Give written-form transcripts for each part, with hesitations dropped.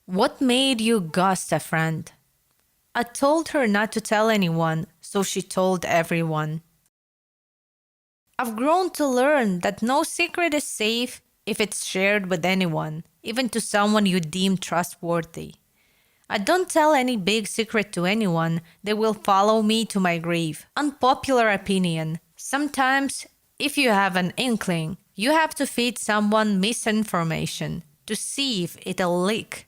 What made you ghost a friend? I told her not to tell anyone, so she told everyone. I've grown to learn that no secret is safe if it's shared with anyone, even to someone you deem trustworthy. I don't tell any big secret to anyone, they will follow me to my grave. Unpopular opinion. Sometimes, if you have an inkling, you have to feed someone misinformation to see if it'll leak.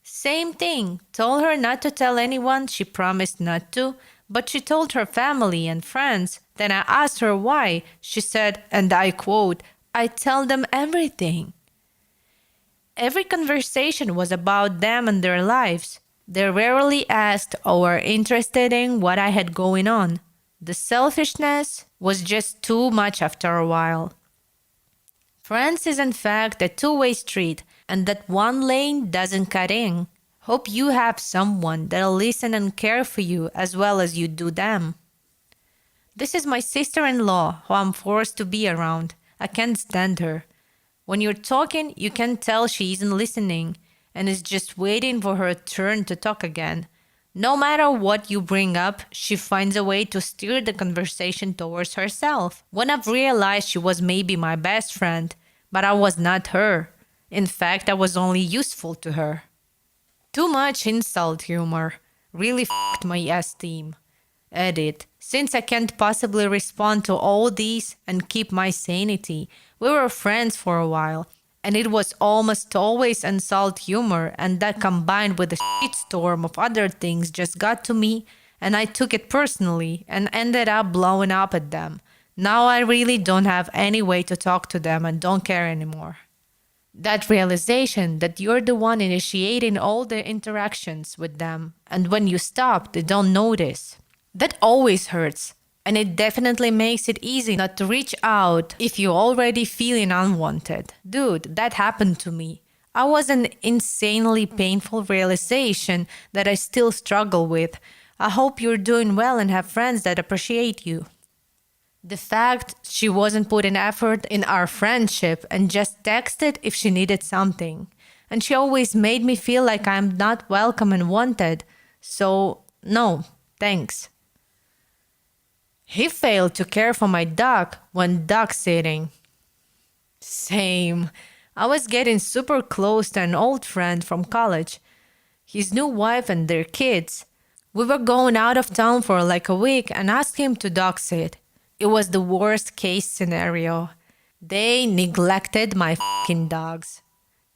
Same thing. Told her not to tell anyone, she promised not to, but she told her family and friends. Then I asked her why. She said, and I quote, "I tell them everything." Every conversation was about them and their lives. They rarely asked or were interested in what I had going on. The selfishness was just too much after a while. Friends is in fact a two-way street, and that one lane doesn't cut in. Hope you have someone that'll listen and care for you as well as you do them. This is my sister-in-law who I'm forced to be around. I can't stand her. When you're talking, you can tell she isn't listening and is just waiting for her turn to talk again. No matter what you bring up, she finds a way to steer the conversation towards herself. When I've realized she was maybe my best friend, but I was not her. In fact, I was only useful to her. Too much insult humor really f***ed my esteem. Edit. Since I can't possibly respond to all these and keep my sanity, we were friends for a while, and it was almost always insult humor, and that combined with a shitstorm of other things just got to me, and I took it personally and ended up blowing up at them. Now I really don't have any way to talk to them and don't care anymore. That realization that you're the one initiating all the interactions with them, and when you stop, they don't notice. That always hurts, and it definitely makes it easy not to reach out if you're already feeling unwanted. Dude, that happened to me. I was an insanely painful realization that I still struggle with. I hope you're doing well and have friends that appreciate you. The fact she wasn't putting effort in our friendship and just texted if she needed something. And she always made me feel like I'm not welcome and wanted. So, no, thanks. He failed to care for my dog when dog sitting. Same. I was getting super close to an old friend from college. His new wife and their kids. We were going out of town for like a week and asked him to dog sit. It was the worst case scenario. They neglected my fucking dogs.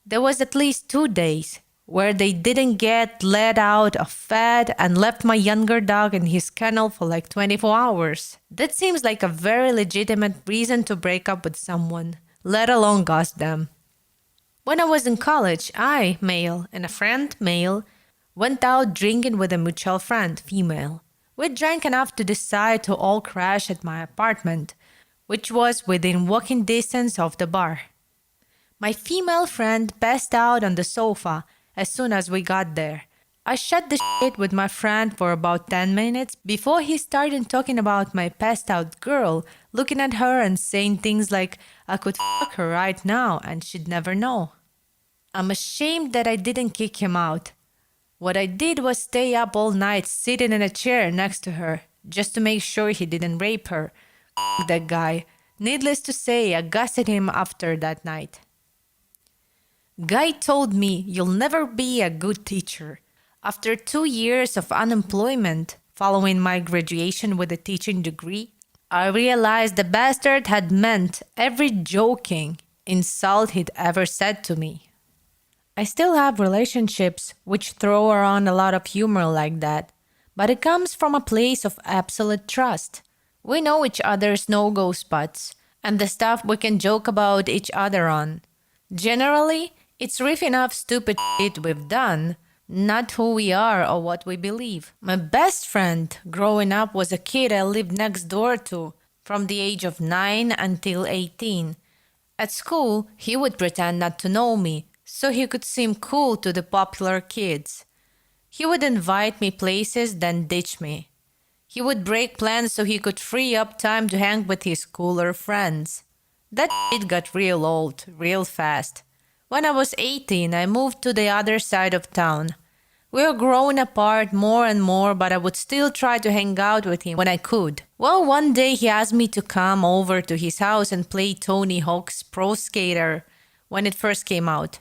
There was at least 2 days where they didn't get let out or fed and left my younger dog in his kennel for like 24 hours. That seems like a very legitimate reason to break up with someone, let alone ghost them. When I was in college, I, male, and a friend, male, went out drinking with a mutual friend, female. We drank enough to decide to all crash at my apartment, which was within walking distance of the bar. My female friend passed out on the sofa as soon as we got there. I shut the shit with my friend for about 10 minutes before he started talking about my passed out girl, looking at her and saying things like, I could fuck her right now and she'd never know. I'm ashamed that I didn't kick him out. What I did was stay up all night sitting in a chair next to her, just to make sure he didn't rape her. That guy. Needless to say, I ghosted him after that night. Guy told me, "You'll never be a good teacher." After 2 years of unemployment, following my graduation with a teaching degree, I realized the bastard had meant every joking insult he'd ever said to me. I still have relationships which throw around a lot of humor like that, but it comes from a place of absolute trust. We know each other's no-go spots and the stuff we can joke about each other on. Generally, it's riffing off stupid shit we've done, not who we are or what we believe. My best friend growing up was a kid I lived next door to from the age of 9 until 18. At school, he would pretend not to know me, so he could seem cool to the popular kids. He would invite me places, then ditch me. He would break plans so he could free up time to hang with his cooler friends. That shit got real old, real fast. When I was 18, I moved to the other side of town. We were growing apart more and more, but I would still try to hang out with him when I could. Well, one day he asked me to come over to his house and play Tony Hawk's Pro Skater when it first came out.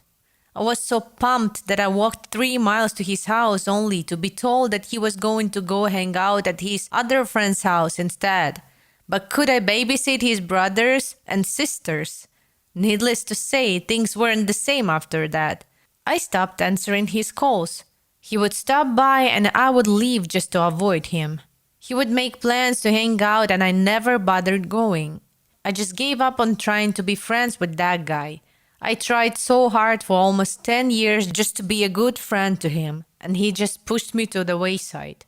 I was so pumped that I walked 3 miles to his house only to be told that he was going to go hang out at his other friend's house instead. But could I babysit his brothers and sisters? Needless to say, things weren't the same after that. I stopped answering his calls. He would stop by and I would leave just to avoid him. He would make plans to hang out and I never bothered going. I just gave up on trying to be friends with that guy. I tried so hard for almost 10 years just to be a good friend to him, and he just pushed me to the wayside.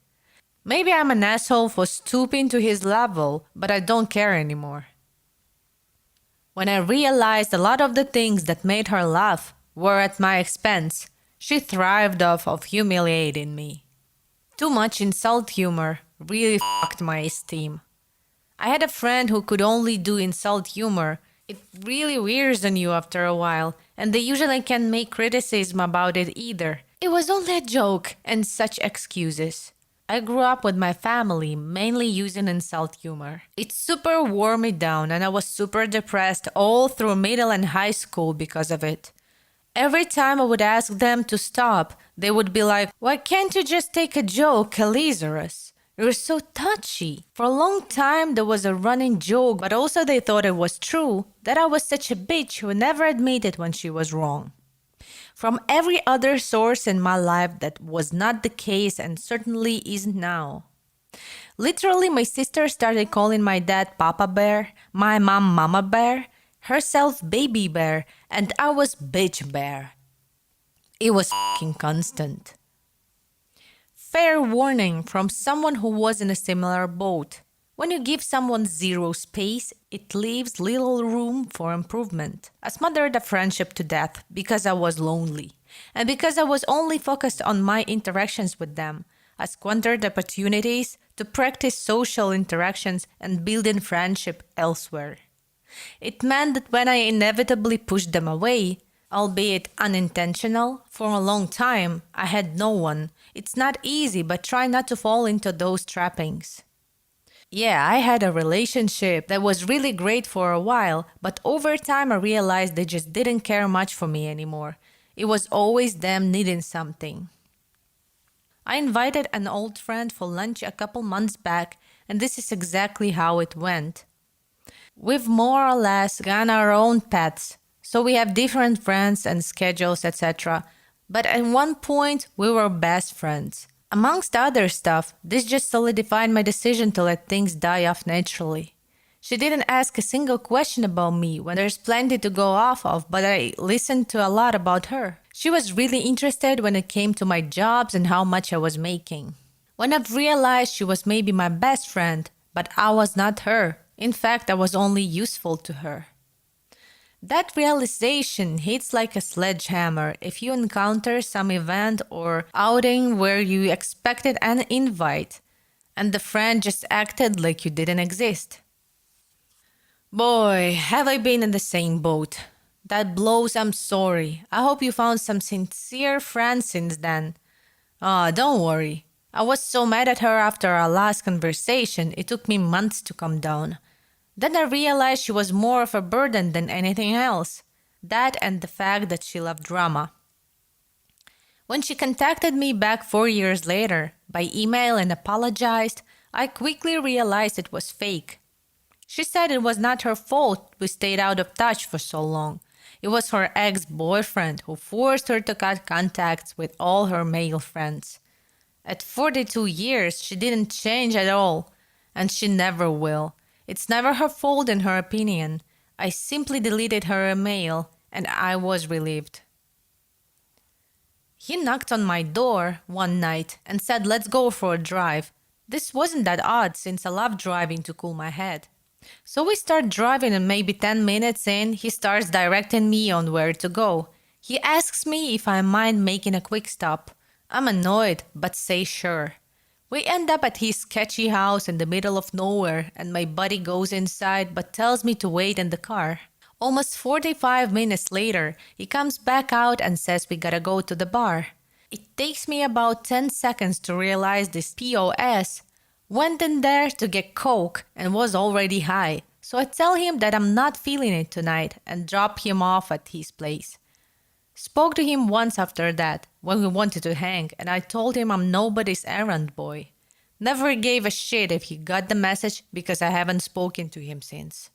Maybe I'm an asshole for stooping to his level, but I don't care anymore. When I realized a lot of the things that made her laugh were at my expense, she thrived off of humiliating me. Too much insult humor really fucked my esteem. I had a friend who could only do insult humor. It really wears on you after a while, and they usually can't make criticism about it either. It was only a joke and such excuses. I grew up with my family mainly using insult humor. It super wore me down and I was super depressed all through middle and high school because of it. Every time I would ask them to stop, they would be like, "Why can't you just take a joke, Elizarus? You're so touchy." For a long time there was a running joke, but also they thought it was true, that I was such a bitch who never admitted when she was wrong. From every other source in my life that was not the case and certainly isn't now. Literally, my sister started calling my dad Papa Bear, my mom Mama Bear, herself Baby Bear, and I was Bitch Bear. It was fucking constant. Fair warning from someone who was in a similar boat. When you give someone zero space, it leaves little room for improvement. I smothered a friendship to death because I was lonely. And because I was only focused on my interactions with them, I squandered opportunities to practice social interactions and building friendship elsewhere. It meant that when I inevitably pushed them away, albeit unintentional, for a long time, I had no one. It's not easy, but try not to fall into those trappings. Yeah, I had a relationship that was really great for a while, but over time I realized they just didn't care much for me anymore. It was always them needing something. I invited an old friend for lunch a couple months back, and this is exactly how it went. We've more or less gone our own paths, so we have different friends and schedules, etc. But at one point, we were best friends. Amongst other stuff, this just solidified my decision to let things die off naturally. She didn't ask a single question about me when there's plenty to go off of, but I listened to a lot about her. She was really interested when it came to my jobs and how much I was making. When I've realized she was maybe my best friend, but I was not her. In fact, I was only useful to her. That realization hits like a sledgehammer if you encounter some event or outing where you expected an invite and the friend just acted like you didn't exist. Boy, have I been in the same boat. That blows, I'm sorry. I hope you found some sincere friends since then. Don't worry. I was so mad at her after our last conversation, it took me months to calm down. Then I realized she was more of a burden than anything else. That and the fact that she loved drama. When she contacted me back 4 years later, by email and apologized, I quickly realized it was fake. She said it was not her fault we stayed out of touch for so long. It was her ex-boyfriend who forced her to cut contacts with all her male friends. At 42 years, she didn't change at all, and she never will. It's never her fault in her opinion. I simply deleted her email, and I was relieved. He knocked on my door one night and said, "Let's go for a drive." This wasn't that odd since I love driving to cool my head. So we start driving and maybe 10 minutes in, he starts directing me on where to go. He asks me if I mind making a quick stop. I'm annoyed, but say sure. We end up at his sketchy house in the middle of nowhere and my buddy goes inside but tells me to wait in the car. Almost 45 minutes later, he comes back out and says we gotta go to the bar. It takes me about 10 seconds to realize this POS went in there to get coke and was already high. So I tell him that I'm not feeling it tonight and drop him off at his place. Spoke to him once after that, when we wanted to hang, and I told him I'm nobody's errand boy. Never gave a shit if he got the message because I haven't spoken to him since.